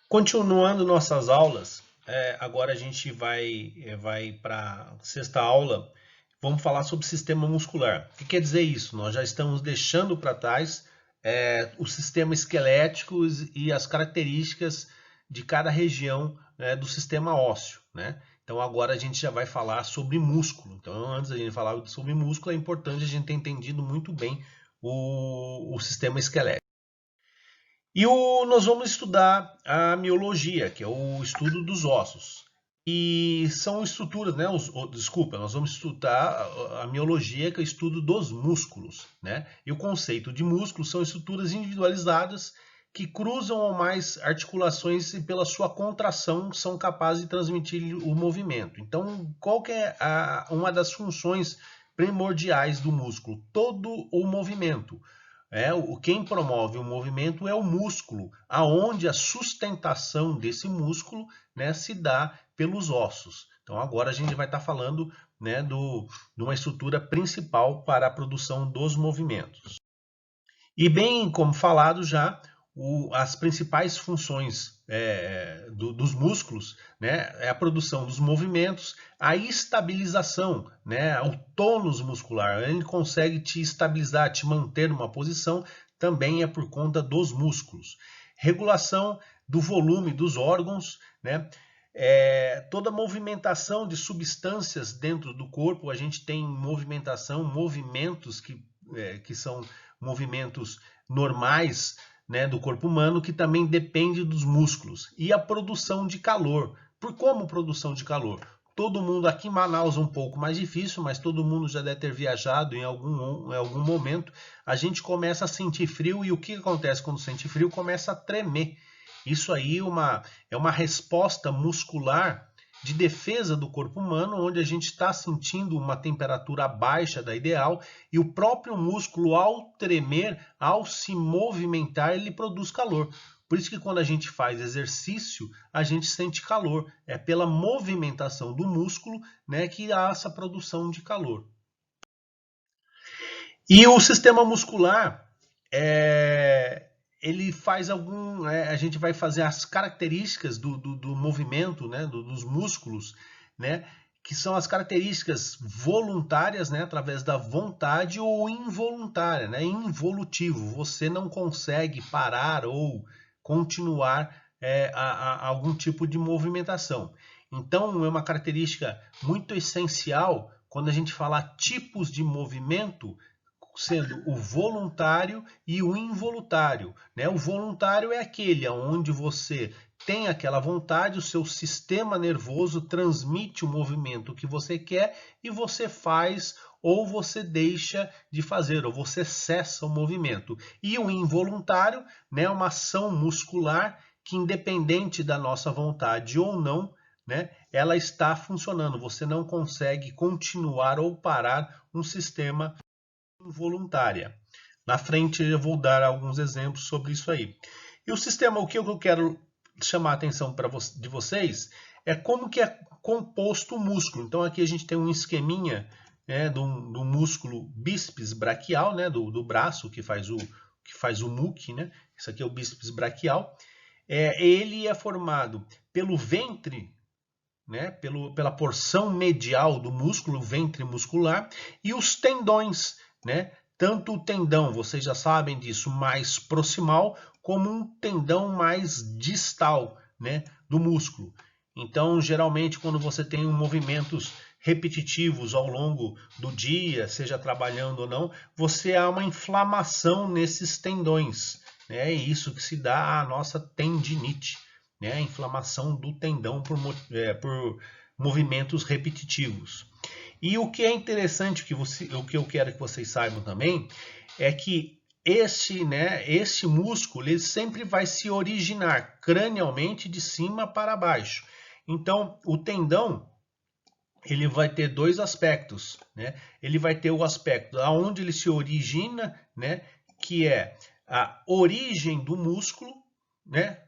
Continuando nossas aulas, agora a gente vai para a sexta aula. Vamos falar sobre sistema muscular. O que quer dizer isso? Nós já estamos deixando para trás o sistema esquelético e as características de cada região do sistema ósseo, né? Então agora a gente já vai falar sobre músculo. Então antes da gente falar sobre músculo, é importante a gente ter entendido muito bem o sistema esquelético. Nós vamos estudar a miologia, que é o estudo dos ossos. E são estruturas, né? Desculpa, nós vamos estudar a miologia, que é o estudo dos músculos, né? E o conceito de músculo são estruturas individualizadas que cruzam ou mais articulações e pela sua contração são capazes de transmitir o movimento. Então, qual que é uma das funções primordiais do músculo? Todo o movimento. Quem promove o movimento é o músculo, aonde a sustentação desse músculo, né, se dá pelos ossos. Então agora a gente vai estar falando, né, de uma estrutura principal para a produção dos movimentos. E bem como falado já, as principais funções dos músculos, né, é a produção dos movimentos, a estabilização, né, o tônus muscular. Ele consegue te estabilizar, te manter numa posição, também é por conta dos músculos. Regulação do volume dos órgãos, né? Toda movimentação de substâncias dentro do corpo, a gente tem movimentos que são movimentos normais, né, do corpo humano, que também depende dos músculos. E a produção de calor. Como produção de calor? Todo mundo aqui em Manaus é um pouco mais difícil, mas todo mundo já deve ter viajado em algum momento. A gente começa a sentir frio e o que acontece quando sente frio? Começa a tremer. Isso aí é uma resposta muscular de defesa do corpo humano, onde a gente está sentindo uma temperatura abaixo da ideal e o próprio músculo, ao tremer, ao se movimentar, ele produz calor. Por isso que quando a gente faz exercício, a gente sente calor. É pela movimentação do músculo, né, que há essa produção de calor. E o sistema muscular, ele faz a gente vai fazer as características do movimento, né, dos músculos, né, que são as características voluntárias, né, através da vontade, ou involuntária, né, involutivo. Você não consegue parar ou continuar algum tipo de movimentação. Então, é uma característica muito essencial quando a gente fala tipos de movimento, sendo o voluntário e o involuntário, né? O voluntário é aquele onde você tem aquela vontade, o seu sistema nervoso transmite o movimento que você quer e você faz, ou você deixa de fazer, ou você cessa o movimento. E o involuntário, né, uma ação muscular que, independente da nossa vontade ou não, né, ela está funcionando. Você não consegue continuar ou parar um sistema involuntária. Na frente eu vou dar alguns exemplos sobre isso aí. E o sistema, o que eu quero chamar a atenção de vocês é como que é composto o músculo. Então aqui a gente tem um esqueminha, né, do músculo bíceps braquial, né, do braço que faz o muque, né? Isso aqui é o bíceps braquial. Ele é formado pelo ventre, né, pela porção medial do músculo, ventre muscular, e os tendões, né? Tanto o tendão, vocês já sabem disso, mais proximal, como um tendão mais distal, né, do músculo. Então, geralmente, quando você tem movimentos repetitivos ao longo do dia, seja trabalhando ou não, você há uma inflamação nesses tendões, né? É isso que se dá à nossa tendinite, né? A inflamação do tendão por movimentos repetitivos. E o que é interessante, o que eu quero que vocês saibam também, é que este músculo ele sempre vai se originar cranialmente de cima para baixo. Então, o tendão ele vai ter dois aspectos, né? Ele vai ter o aspecto aonde ele se origina, né? Que é a origem do músculo, né?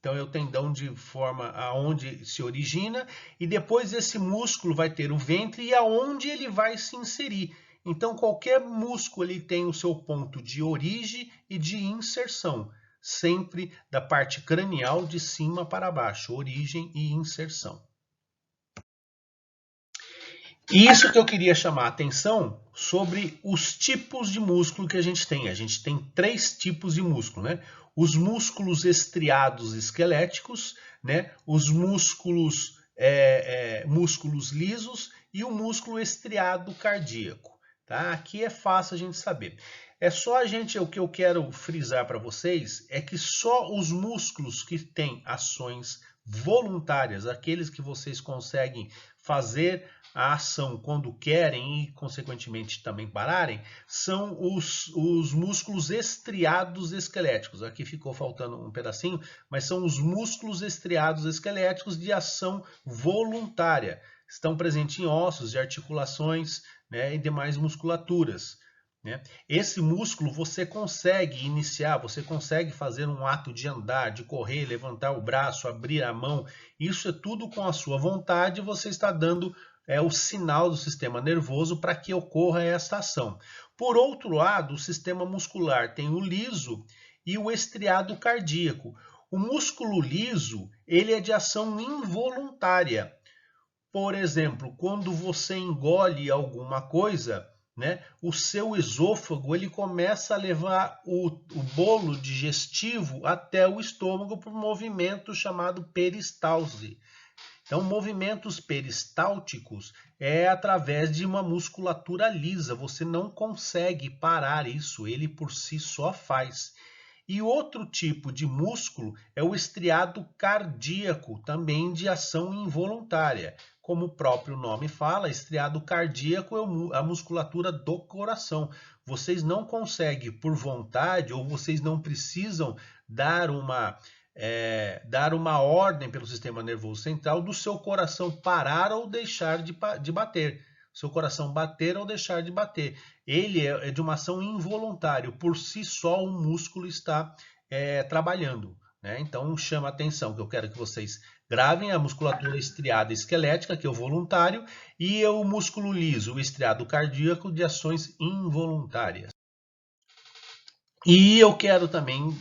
Então é o tendão de forma aonde se origina, e depois esse músculo vai ter o ventre e aonde ele vai se inserir. Então qualquer músculo ele tem o seu ponto de origem e de inserção. sempre da parte cranial de cima para baixo, origem e inserção. Isso que eu queria chamar a atenção sobre os tipos de músculo que a gente tem. A gente tem 3 tipos de músculo, né? Os músculos estriados esqueléticos, né? Os músculos, músculos lisos e o músculo estriado cardíaco. Tá? Aqui é fácil a gente saber. É só o que eu quero frisar para vocês é que só os músculos que têm ações voluntárias, aqueles que vocês conseguem fazer a ação quando querem e, consequentemente, também pararem, são os músculos estriados esqueléticos. Aqui ficou faltando um pedacinho, mas são os músculos estriados esqueléticos de ação voluntária. Estão presentes em ossos e articulações, né, e demais musculaturas. Né? Esse músculo você consegue iniciar, você consegue fazer um ato de andar, de correr, levantar o braço, abrir a mão. Isso é tudo com a sua vontade, você está dando o sinal do sistema nervoso para que ocorra essa ação. Por outro lado, o sistema muscular tem o liso e o estriado cardíaco. O músculo liso, ele é de ação involuntária. Por exemplo, quando você engole alguma coisa, né, o seu esôfago ele começa a levar o bolo digestivo até o estômago por um movimento chamado peristalse. Então, movimentos peristálticos é através de uma musculatura lisa. Você não consegue parar isso, ele por si só faz. E outro tipo de músculo é o estriado cardíaco, também de ação involuntária. Como o próprio nome fala, estriado cardíaco é a musculatura do coração. Vocês não conseguem por vontade ou vocês não precisam dar uma ordem pelo sistema nervoso central do seu coração parar ou deixar de bater. Seu coração bater ou deixar de bater. Ele é de uma ação involuntária. Por si só, o músculo está trabalhando. Né? Então, chama a atenção que eu quero que vocês gravem a musculatura estriada esquelética, que é o voluntário, e o músculo liso, o estriado cardíaco, de ações involuntárias. E eu quero também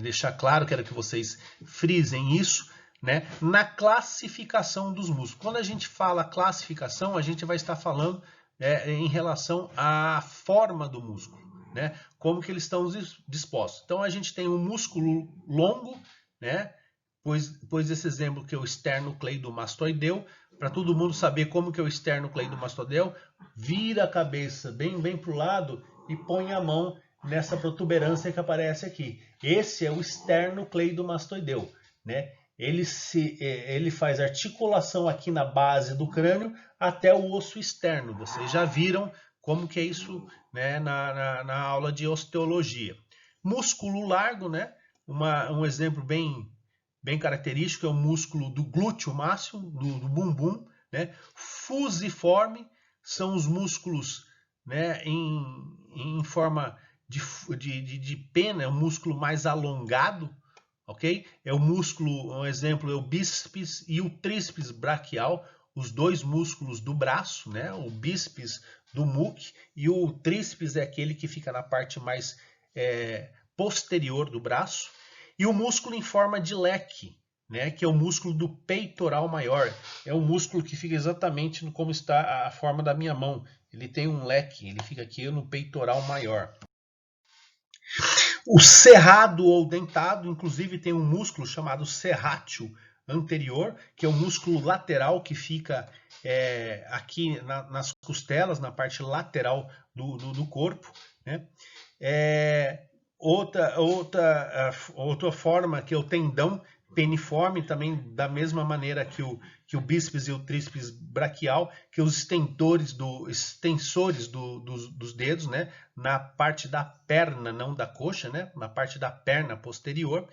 deixar claro, quero que vocês frisem isso, né, na classificação dos músculos. Quando a gente fala classificação, a gente vai estar falando em relação à forma do músculo, né, como que eles estão dispostos. Então a gente tem um músculo longo, né, pois esse exemplo que é o esternocleidomastoideu, para todo mundo saber como que é o esternocleidomastoideu, vira a cabeça bem para o lado e põe a mão nessa protuberância que aparece aqui. Esse é o esternocleidomastoideu, né? Ele faz articulação aqui na base do crânio até o osso externo. Vocês já viram como que é isso, né, na aula de osteologia. Músculo largo, né? Um exemplo bem característico é o músculo do glúteo máximo, do bumbum, né? Fusiforme são os músculos, né, em forma de pena, é um músculo mais alongado, ok? É o músculo, um exemplo é o bíceps e o tríceps braquial, os dois músculos do braço, né? O bíceps do muque e o tríceps é aquele que fica na parte mais posterior do braço. E o músculo em forma de leque, né? Que é o músculo do peitoral maior. É um músculo que fica exatamente como está a forma da minha mão. Ele tem um leque, ele fica aqui no peitoral maior. O cerrado ou dentado, inclusive, tem um músculo chamado serrátil anterior, que é o músculo lateral que fica aqui nas costelas, na parte lateral do corpo. Né? Outra forma que é o tendão peniforme, também da mesma maneira que o bíceps e o tríceps braquial, que os extensores dos dedos, né, na parte da perna, não da coxa, né, na parte da perna posterior,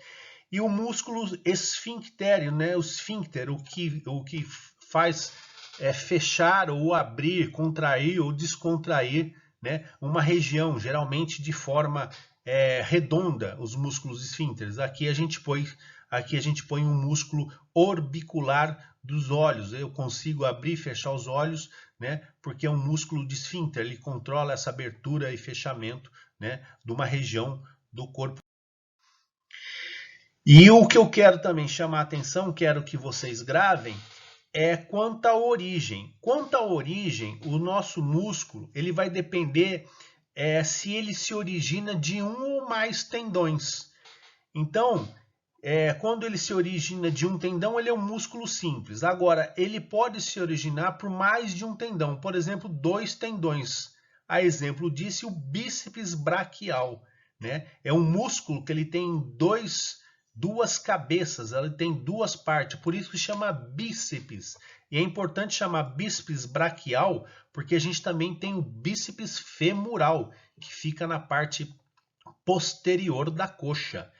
e o músculo esfinctério, né, o esfíncter, o que faz fechar ou abrir, contrair ou descontrair, né, uma região, geralmente de forma redonda, os músculos esfíncteres. Aqui a gente põe um músculo orbicular dos olhos. Eu consigo abrir e fechar os olhos, né, porque é um músculo de esfíncter. Ele controla essa abertura e fechamento, né, de uma região do corpo. E o que eu quero também chamar a atenção, quero que vocês gravem, é quanto à origem. Quanto à origem, o nosso músculo ele vai depender se ele se origina de um ou mais tendões. Então, quando ele se origina de um tendão, ele é um músculo simples. Agora, ele pode se originar por mais de um tendão. Por exemplo, 2 tendões. A exemplo disso, o bíceps braquial, né? É um músculo que ele tem duas cabeças, ele tem 2 partes, por isso que chama bíceps. E é importante chamar bíceps braquial, porque a gente também tem o bíceps femoral, que fica na parte posterior da coxa.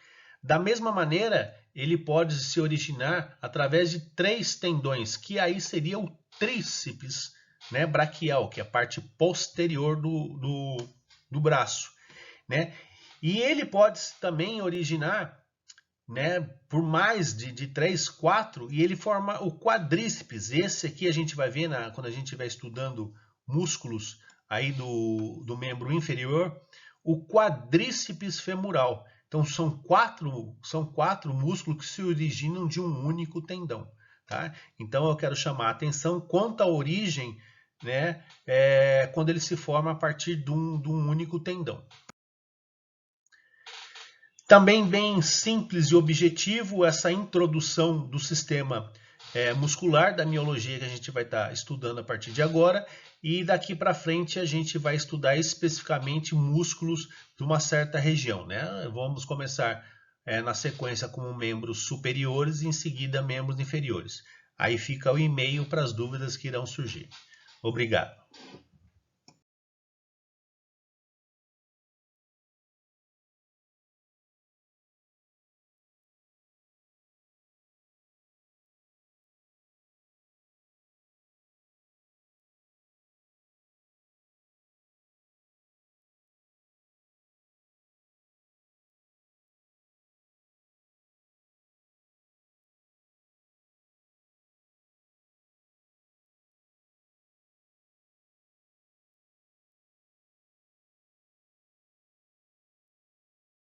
Da mesma maneira, ele pode se originar através de 3 tendões, que aí seria o tríceps, né, braquial, que é a parte posterior do braço, né? E ele pode também originar, né, por mais de 3, 4, e ele forma o quadríceps. Esse aqui a gente vai ver quando a gente estiver estudando músculos aí do membro inferior, o quadríceps femoral. Então são quatro músculos que se originam de um único tendão. Tá? Então eu quero chamar a atenção quanto à origem, né, quando ele se forma a partir de um único tendão. Também bem simples e objetivo essa introdução do sistema muscular, da miologia que a gente vai estar estudando a partir de agora, e daqui para frente a gente vai estudar especificamente músculos de uma certa região, né? Vamos começar na sequência com membros superiores e em seguida membros inferiores. Aí fica o e-mail para as dúvidas que irão surgir. Obrigado.